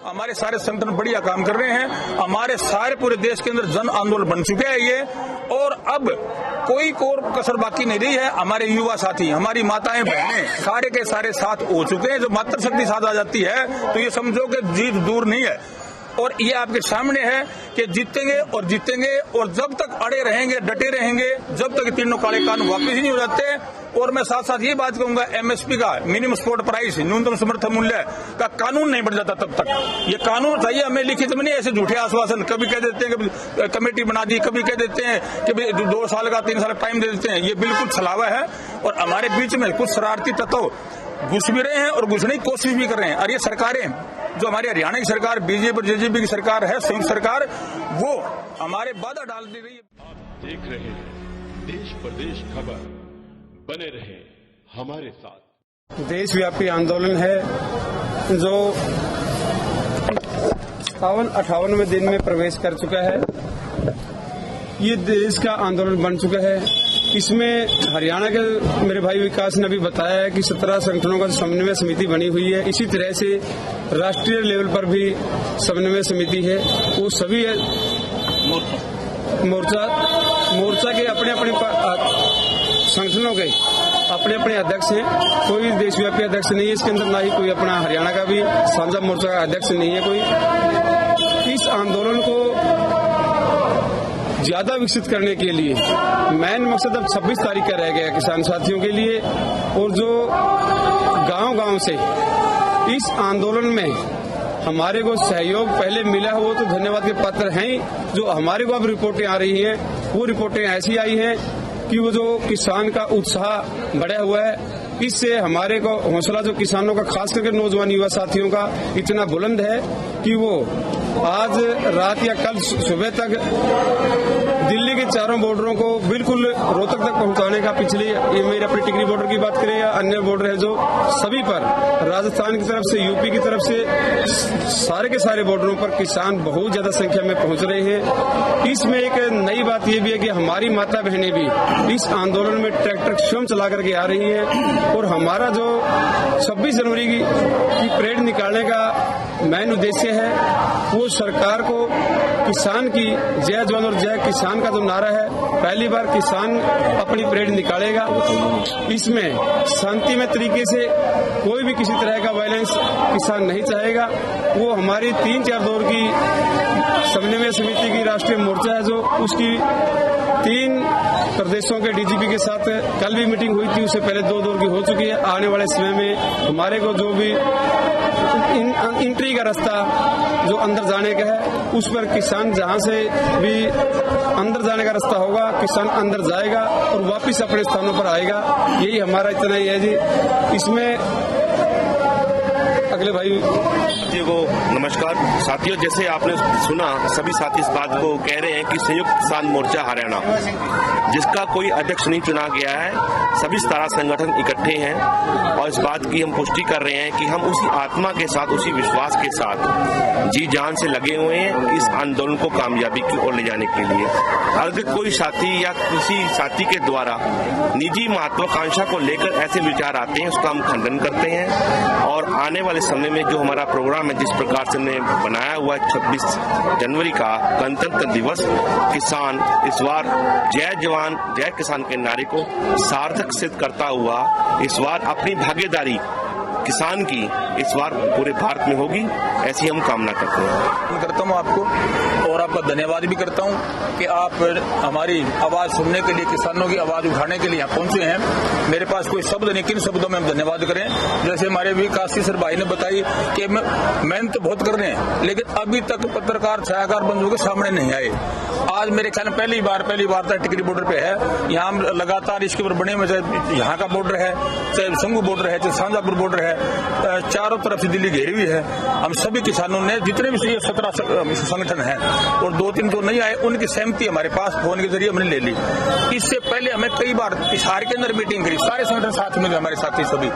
हमारे सारे संगठन बढ़िया काम कर रहे हैं। हमारे सारे पूरे देश के अंदर जन आंदोलन बन चुके हैं ये, और अब कोई कसर बाकी नहीं रही है। हमारे युवा साथी, हमारी माताएं बहनें सारे के सारे साथ हो चुके हैं। जब मातृशक्ति साथ आ जाती है तो ये समझो कि जीत दूर नहीं है। और ये आपके सामने है कि जीतेंगे और जीतेंगे, और जब तक अड़े रहेंगे, डटे रहेंगे, जब तक तीनों काले कानून वापस ही नहीं हो जाते। और मैं साथ साथ ये बात कहूंगा, एमएसपी का मिनिमम सपोर्ट प्राइस, न्यूनतम समर्थन मूल्य का कानून नहीं बढ़ जाता तब तक। ये कानून चाहिए हमें लिखित में, नहीं ऐसे झूठे आश्वासन। कभी कह देते हैं कि कमेटी बना दी, कभी कह देते हैं कि 2 साल का 3 साल का टाइम दे देते हैं। ये बिल्कुल छलावा है। और हमारे बीच में कुछ शरारती तत्व घुस भी रहे हैं और घुसने की कोशिश भी कर रहे हैं। और ये सरकारें, जो हमारी हरियाणा की सरकार, बीजेपी और जेजेपी की सरकार है, संयुक्त सरकार, वो हमारे बाधा डाल दे रही है। आप देख रहे हैं देश प्रदेश खबर, बने रहे हमारे साथ। देशव्यापी आंदोलन है जो 58वें दिन में प्रवेश कर चुका है। ये देश का आंदोलन बन चुका है। इसमें हरियाणा के मेरे भाई विकास ने भी बताया है कि 17 संगठनों का समन्वय समिति बनी हुई है। इसी तरह से राष्ट्रीय लेवल पर भी समन्वय समिति है। वो सभी मोर्चा के अपने अपने संगठनों के अपने अपने अध्यक्ष हैं। कोई देशव्यापी अध्यक्ष नहीं है इसके अंदर, ना ही कोई अपना हरियाणा का भी साझा मोर्चा का अध्यक्ष नहीं है कोई। इस आंदोलन को ज्यादा विकसित करने के लिए मेन मकसद अब 26 तारीख का रह गया किसान साथियों के लिए। और जो गांव-गांव से इस आंदोलन में हमारे को सहयोग पहले मिला है वो तो धन्यवाद के पात्र हैं। जो हमारे को अब रिपोर्टें आ रही हैं वो रिपोर्टें ऐसी आई हैं कि वो जो किसान का उत्साह बढ़ा हुआ है, इससे हमारे को हौसला जो किसानों का, खास करके नौजवान युवा साथियों का इतना बुलंद है कि वो आज रात या कल सुबह तक दिल्ली के चारों बॉर्डरों को बिल्कुल रोहतक तक पहुंचाने का, पिछली ये मेरी अपनी टिकरी बॉर्डर की बात करें या अन्य बॉर्डर है जो सभी पर, राजस्थान की तरफ से, यूपी की तरफ से, सारे के सारे बॉर्डरों पर किसान बहुत ज्यादा संख्या में पहुंच रहे हैं। इसमें एक नई बात ये भी है कि हमारी माता बहनें भी इस आंदोलन में ट्रैक्टर स्वयं चला करके आ रही है। और हमारा जो 26 जनवरी की परेड निकालने का मेन उद्देश्य है वो सरकार को किसान की जय जवान और जय किसान का जो नारा है, पहली बार किसान अपनी परेड निकालेगा। इसमें शांतिमय तरीके से कोई भी किसी तरह का वायलेंस किसान नहीं चाहेगा। वो हमारी 3-4 दौर की समन्वय समिति की राष्ट्रीय मोर्चा है जो उसकी 3 प्रदेशों के डीजीपी के साथ कल भी मीटिंग हुई थी, उससे पहले 2 दौर की हो चुकी है। आने वाले समय में हमारे को जो भी एंट्री का रास्ता जो अंदर जाने का है उस पर किसान जहां से भी अंदर जाने का रास्ता होगा, किसान अंदर जाएगा और वापस अपने स्थानों पर आएगा। यही हमारा इतना ही है जी। इसमें अगले भाई साथियों को नमस्कार। साथियों, जैसे आपने सुना, सभी साथी इस बात को कह रहे हैं कि संयुक्त किसान मोर्चा हरियाणा, जिसका कोई अध्यक्ष नहीं चुना गया है, सभी 17 संगठन इकट्ठे हैं और इस बात की हम पुष्टि कर रहे हैं कि हम उसी आत्मा के साथ, उसी विश्वास के साथ जी जान से लगे हुए हैं इस आंदोलन को कामयाबी की ओर ले जाने के लिए। अगर कोई साथी या किसी साथी के द्वारा निजी महत्वाकांक्षा को लेकर ऐसे विचार आते हैं, उसका हम खंडन करते हैं। और आने वाले समय में जो हमारा प्रोग्राम है, जिस प्रकार से हमने बनाया हुआ है 26 जनवरी का गणतंत्र दिवस, किसान इस बार जय जवान जय किसान के नारे को सार्थक सिद्ध करता हुआ इस बार अपनी भागीदारी किसान की इस बार पूरे भारत में होगी, ऐसी हम कामना करते हैं। करता हूँ आपको और आपका धन्यवाद भी करता हूँ कि आप हमारी आवाज सुनने के लिए, किसानों की आवाज उठाने के लिए यहाँ पहुंचे हैं। मेरे पास कोई शब्द नहीं, किन शब्दों में हम धन्यवाद करें। जैसे हमारे विकास सर भाई ने बताई कि मेहनत तो बहुत कर रहे हैं, लेकिन अभी तक पत्रकार, छायाकार बंधुओं के सामने नहीं आए। आज मेरे ख्याल में पहली बार तक टिकरी बॉर्डर पे है। यहाँ हम लगातार इसके ऊपर बने हुए, चाहे यहाँ का बॉर्डर है, चाहे संगू बॉर्डर है, चाहे शांजापुर बॉर्डर है, चारों तरफ से दिल्ली घेरी हुई है। हम सभी किसानों ने, जितने भी 17 संगठन हैं और 2-3 तो नहीं आए, उनकी सहमति हमारे पास फोन के जरिए हमने ले ली। इससे पहले हमें कई बार हिसार के अंदर मीटिंग करी, सारे संगठन साथ में हमारे साथी सभी।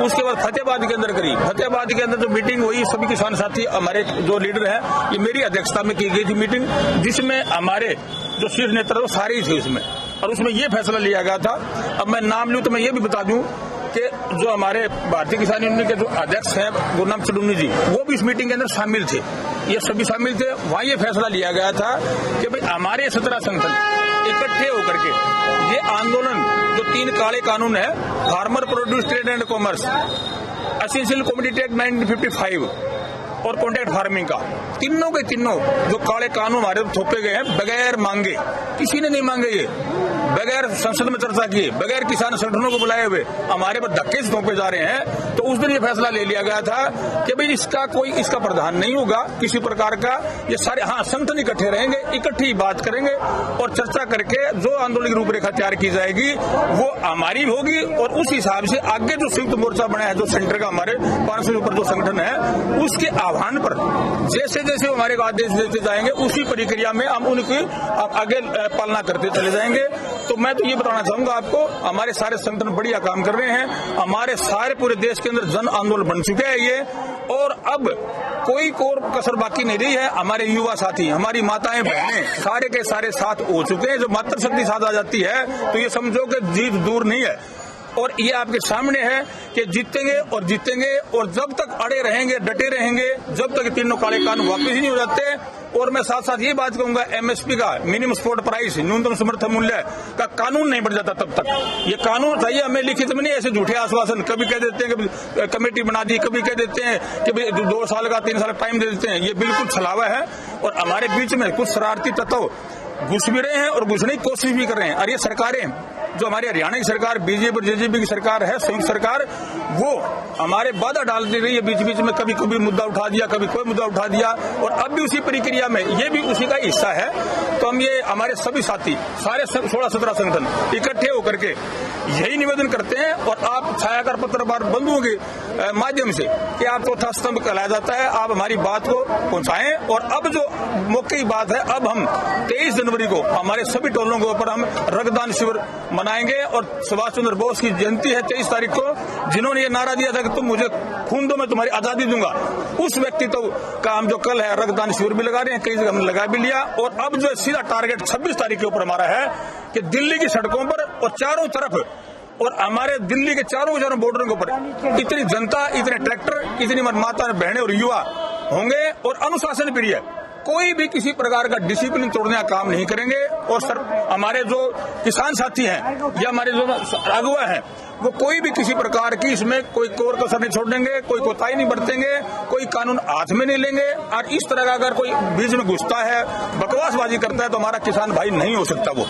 उसके बाद फतेहाबाद के अंदर करी। फतेहाबाद के अंदर जो मीटिंग हुई, सभी किसान साथी हमारे जो लीडर है, ये मेरी अध्यक्षता में की गई थी मीटिंग, जिसमें हमारे जो शीर्ष नेता सारे ही थे उसमें। और उसमें ये फैसला लिया गया था, अब मैं नाम लूं तो मैं ये भी बता दूं कि जो हमारे भारतीय किसान यूनियन के जो अध्यक्ष हैं गुरनाम चुडुनी जी, वो भी इस मीटिंग के अंदर शामिल थे। ये सभी शामिल थे। वहाँ ये फैसला लिया गया था कि भाई हमारे 17 संगठन इकट्ठे होकर के ये आंदोलन जो 3 काले कानून है, farmer produce trade and commerce, essential commodity act 1955 और कॉन्ट्रैक्ट फार्मिंग का, तीनों के तीनों जो काले कानून हमारे थोपे गए हैं बगैर मांगे, किसी ने नहीं मांगे, ये बगैर संसद में चर्चा किए, बगैर किसान संगठनों को बुलाए हुए हमारे पर धक्के से थोपे जा रहे हैं। तो उस दिन ये फैसला ले लिया गया था कि भाई इसका प्रावधान नहीं होगा किसी प्रकार का। ये सारे संगठन इकट्ठे रहेंगे, इकट्ठी बात करेंगे और चर्चा करके जो आंदोलन की रूपरेखा तैयार की जाएगी वो हमारी होगी। और उस हिसाब से आगे जो संयुक्त मोर्चा बना है, जो सेंटर का हमारे 500 से ऊपर जो संगठन है, उसके आह्वान पर जैसे जैसे हमारे को आदेश देते जाएंगे उसी प्रक्रिया में हम उनकी आगे पालना करते चले जाएंगे। तो मैं तो ये बताना चाहूंगा आपको, हमारे सारे संगठन बढ़िया काम कर रहे हैं। हमारे सारे पूरे देश के अंदर जन आंदोलन बन चुके हैं ये, और अब कोई कसर बाकी नहीं रही है। हमारे युवा साथी, हमारी माताएं बहनें सारे के सारे साथ हो चुके हैं। जब मातृशक्ति साथ आ जाती है तो ये समझो कि जीत दूर नहीं है। और ये आपके सामने है कि जीतेंगे और जीतेंगे, और जब तक अड़े रहेंगे, डटे रहेंगे, जब तक तीनों काले कानून वापस ही नहीं हो जाते। और मैं साथ साथ ये बात कहूंगा, एमएसपी का मिनिमम सपोर्ट प्राइस, न्यूनतम समर्थन मूल्य का कानून नहीं बढ़ जाता तब तक। ये कानून चाहिए हमें लिखित में, नहीं ऐसे झूठे आश्वासन। कभी कह देते हैं कि कमेटी बना दी, कभी कह देते हैं कि 2 साल का 3 साल का टाइम दे देते हैं। ये बिल्कुल छलावा है। और हमारे बीच में कुछ शरारती तत्व घुस भी रहे हैं और घुसने की कोशिश भी कर रहे हैं। और ये सरकारें, जो हमारी हरियाणा की सरकार, बीजेपी और जेजेपी की सरकार है, संयुक्त सरकार, वो हमारे बाधा डालती रही है बीच बीच में। कभी कभी मुद्दा उठा दिया, कभी कोई मुद्दा उठा दिया, और अब भी उसी प्रक्रिया में ये भी उसी का हिस्सा है। तो हम ये हमारे सभी साथी, सारे 16-17 संगठन इकट्ठे होकर के यही निवेदन करते हैं। और आप छायाकार पत्रकार बंधुओं के माध्यम से कि आप चौथा स्तंभ कहलाया जाता है, आप हमारी बात को पहुंचाएं। और अब जो मौके की बात है, अब हम 23 जनवरी को हमारे सभी टोलों के ऊपर हम रक्तदान शिविर मनाएंगे। और सुभाष चंद्र बोस की जयंती है 23 तारीख को। जिन्होंने ये नारा दिया था कि तुम मुझे खून दो, मैं तुम्हारी आजादी दूंगा, उस व्यक्तित्व का हम जो कल है रक्तदान शिविर भी लगा रहे हैं, कई जगह हमने लगा भी लिया। और अब जो सीधा टारगेट 26 तारीख के ऊपर हमारा है कि दिल्ली की सड़कों पर और चारों तरफ, और हमारे दिल्ली के चारों बॉर्डरों के ऊपर इतनी जनता, इतने ट्रैक्टर, इतनी माता बहनें और युवा होंगे। और अनुशासन प्रिय, कोई भी किसी प्रकार का डिसिप्लिन तोड़ने का काम नहीं करेंगे। और सर, हमारे जो किसान साथी हैं या हमारे जो अगुवा हैं, वो कोई भी किसी प्रकार की इसमें कोई कोर कसर नहीं छोड़ेंगे, कोई कोताही नहीं बरतेंगे, कोई कानून हाथ में नहीं लेंगे। और इस तरह का अगर कोई बीच में घुसता है, बकवासबाजी करता है, तो हमारा किसान भाई नहीं हो सकता वो।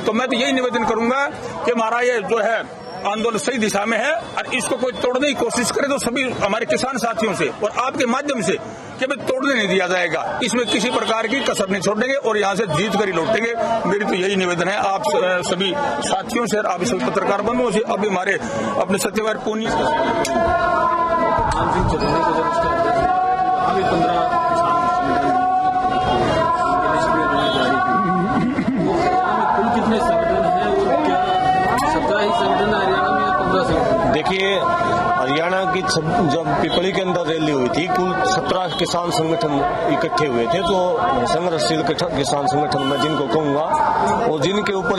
तो मैं तो यही निवेदन करूंगा कि हमारा ये जो है आंदोलन सही दिशा में है, और इसको कोई तोड़ने की कोशिश करे तो सभी हमारे किसान साथियों से और आपके माध्यम से कि भाई तोड़ने नहीं दिया जाएगा, इसमें किसी प्रकार की कसर नहीं छोड़ेंगे और यहाँ से जीत कर ही लौटेंगे। मेरी तो यही निवेदन है आप सभी साथियों से, आप सभी पत्रकार बंधुओं से। अभी हमारे अपने सत्यवार पूर्णी देखिए, हरियाणा की जब पिपली के अंदर रैली हुई थी, कुल 17 किसान संगठन इकट्ठे हुए थे। तो संघर्षशील किसान संगठन में जिनको कहूंगा, और जिनके ऊपर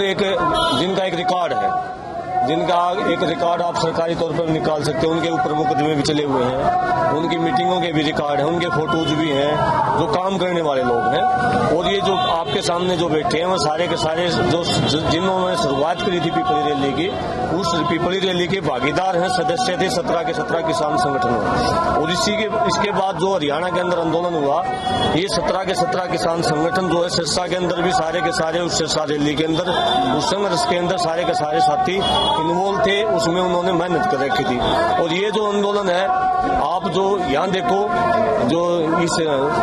जिनका एक रिकॉर्ड है, जिनका एक रिकॉर्ड आप सरकारी तौर पर निकाल सकते हैं, उनके ऊपर मुकदमे भी चले हुए हैं, उनकी मीटिंगों के भी रिकॉर्ड हैं, उनके फोटोज भी हैं, जो काम करने वाले लोग हैं। और ये जो आपके सामने जो बैठे हैं, वो सारे के सारे जो जिन्होंने शुरुआत करी थी पिपली रैली की, उस पिपली रैली के भागीदार हैं, सदस्य थे 17 के 17 किसान संगठन। और इसके बाद जो हरियाणा के अंदर आंदोलन हुआ, ये 17 के 17 किसान संगठन जो है, सिरसा के अंदर भी सारे के सारे उस सिरसा रैली के अंदर, उस संघर्ष के अंदर सारे के सारे साथी इन्वॉल्व थे, उसमें उन्होंने मेहनत कर रखी थी। और ये जो आंदोलन है, आप जो यहाँ देखो, जो इस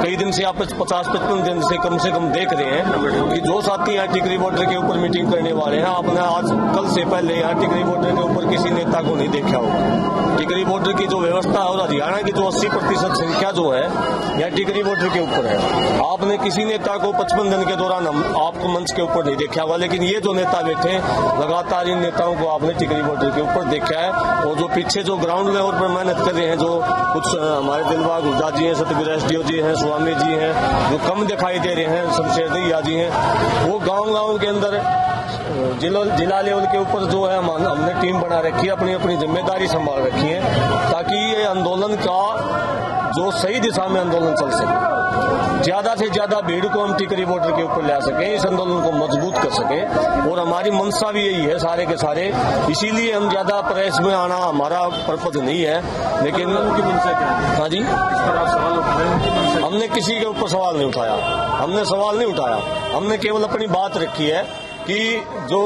कई दिन से आप 50-55 दिन से कम देख रहे हैं कि जो साथी यहाँ टिकरी बॉर्डर के ऊपर मीटिंग करने वाले हैं, आपने आज कल से पहले यहाँ टिकरी बॉर्डर के ऊपर किसी नेता को नहीं देखा होगा। टिकरी बॉर्डर की जो व्यवस्था है और हरियाणा की जो 80% संख्या जो है यहाँ टिकरी बॉर्डर के ऊपर है। आपने किसी नेता को 55 दिन के दौरान आपको मंच के ऊपर नहीं देखा होगा, लेकिन ये जो नेता बैठे लगातार इन नेताओं को आपने टिकरी बॉर्डर के ऊपर देखा है। और जो पीछे जो ग्राउंड लेवल पर मेहनत कर रहे हैं, जो कुछ हमारे दिलबाग हुड्डा जी हैं, सतबीर SD साथियों जी हैं, स्वामी जी हैं, जो कम दिखाई दे रहे हैं, शमशेर दैया जी हैं, वो गांव-गांव के अंदर जिला लेवल के ऊपर जो है हमने टीम बना रखी है, अपनी अपनी जिम्मेदारी संभाल रखी है, ताकि ये आंदोलन का जो सही दिशा में आंदोलन चल सके, ज्यादा से ज्यादा भीड़ को हम टिकरी बॉर्डर के ऊपर ला सके, इस आंदोलन को मजबूत कर सके। और हमारी मंशा भी यही है सारे के सारे, इसीलिए हम ज्यादा प्रेस में आना हमारा पर्पज नहीं है। लेकिन उनकी मंशा क्या है? हाँ जी, इस पर आप सवाल उठाए? हमने किसी के ऊपर सवाल नहीं उठाया, हमने केवल अपनी बात रखी है कि जो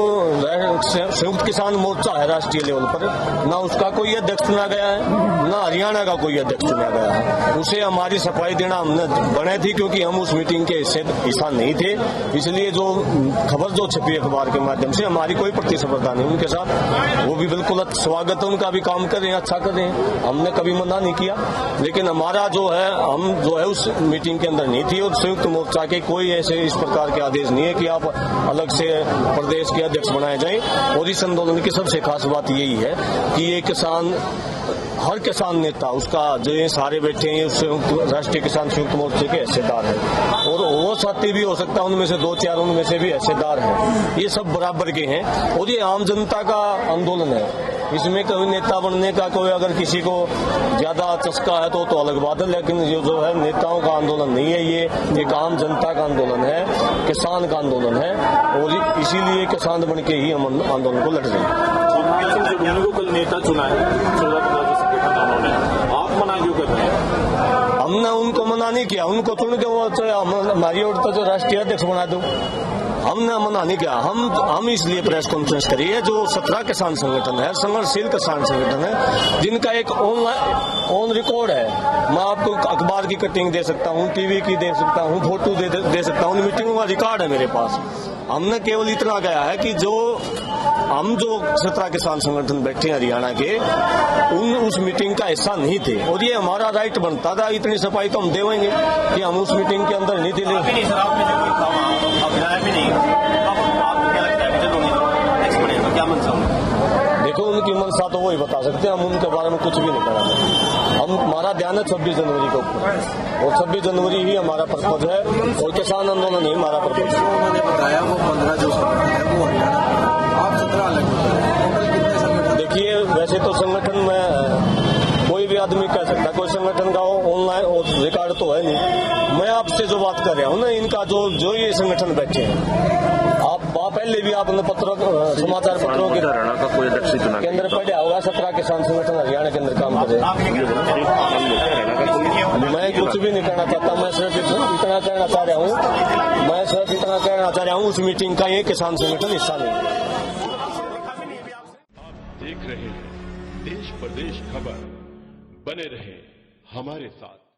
संयुक्त किसान मोर्चा है राष्ट्रीय लेवल पर, ना उसका कोई अध्यक्ष चुना गया है, ना हरियाणा का कोई अध्यक्ष चुना गया है, उसे हमारी सफाई देना हमने बने थी, क्योंकि हम उस मीटिंग के हिस्सा नहीं थे। इसलिए जो खबर जो छपी अखबार के माध्यम से, हमारी कोई प्रतिस्पर्धा नहीं उनके साथ, वो भी बिल्कुल स्वागत है, उनका भी काम कर रहे हैं, अच्छा कर रहे हैं, हमने कभी मना नहीं किया। लेकिन हमारा जो है, हम जो है उस मीटिंग के अंदर नहीं थी, और संयुक्त मोर्चा के कोई ऐसे इस प्रकार के आदेश नहीं है कि आप अलग से प्रदेश के अध्यक्ष बनाए जाएं। और इस आंदोलन की सबसे खास बात यही है कि ये किसान, हर किसान नेता, उसका जो ये सारे बैठे हैं संयुक्त राष्ट्रीय किसान संयुक्त मोर्चे के हिस्सेदार हैं, और वो साथी भी हो सकता है उनमें से 2-4 उनमें से भी हिस्सेदार हैं, ये सब बराबर के हैं। और ये आम जनता का आंदोलन है, इसमें कोई नेता बनने का कोई अगर किसी को ज्यादा चस्का है तो अलग बात है, लेकिन ये जो है नेताओं का आंदोलन नहीं है, ये एक आम जनता का आंदोलन है, किसान का आंदोलन है, और इसीलिए किसान बन के ही हम आंदोलन को लड़ रहे हैं। को कल नेता चुना है 14-15 उन्होंने, आप मना क्यों कर रहे हैं? हमने उनको मना नहीं किया, उनको चुन के वो हमारी ओर तो राष्ट्रीय अध्यक्ष बना दो, हमने मना नहीं किया। हम इसलिए प्रेस कॉन्फ्रेंस करी है, जो 17 किसान संगठन है, संघर्षशील किसान संगठन है, जिनका एक ऑन रिकॉर्ड है। मैं आपको अखबार की कटिंग दे सकता हूँ, टीवी की दे सकता हूँ, फोटो दे सकता हूँ, मीटिंगों का रिकॉर्ड है मेरे पास। हमने केवल इतना कहा है कि हम जो 17 किसान संगठन बैठे हैं हरियाणा के, उस मीटिंग का हिस्सा नहीं थे, और ये हमारा राइट बनता था, इतनी सफाई तो हम देंगे कि हम उस मीटिंग के अंदर नहीं थे। देखो, उनकी मंशा तो वही बता सकते हैं, हम उनके बारे में कुछ भी नहीं करेंगे। हमारा ध्यान है 26 जनवरी के ऊपर, और 26 जनवरी ही हमारा पर्पज है, और किसान आंदोलन नहीं हमारा पर्पज है। उन्होंने बताया वो 15 जो संगठन है वो हरियाणा, आप 17 अलग टोटल कितने संगठन? देखिए, वैसे तो संगठन में कोई भी आदमी कह सकता है, कोई संगठन का ऑनलाइन और रिकॉर्ड तो है नहीं। मैं आपसे जो बात कर रहा हूँ ना, इनका जो ये संगठन बैठे हैं, आप पहले भी आपने समाचार पत्रों के अंदर पढ़ा होगा, 17 किसान संगठन हरियाणा के अंदर काम कर रहे हैं। मैं कुछ भी नहीं कहना चाहता, मैं सिर्फ इतना कहना चाह रहा हूँ, उस मीटिंग का ये किसान संगठन हिस्सा नहीं। आप देख रहे हैं देश प्रदेश खबर, बने रहे हमारे साथ।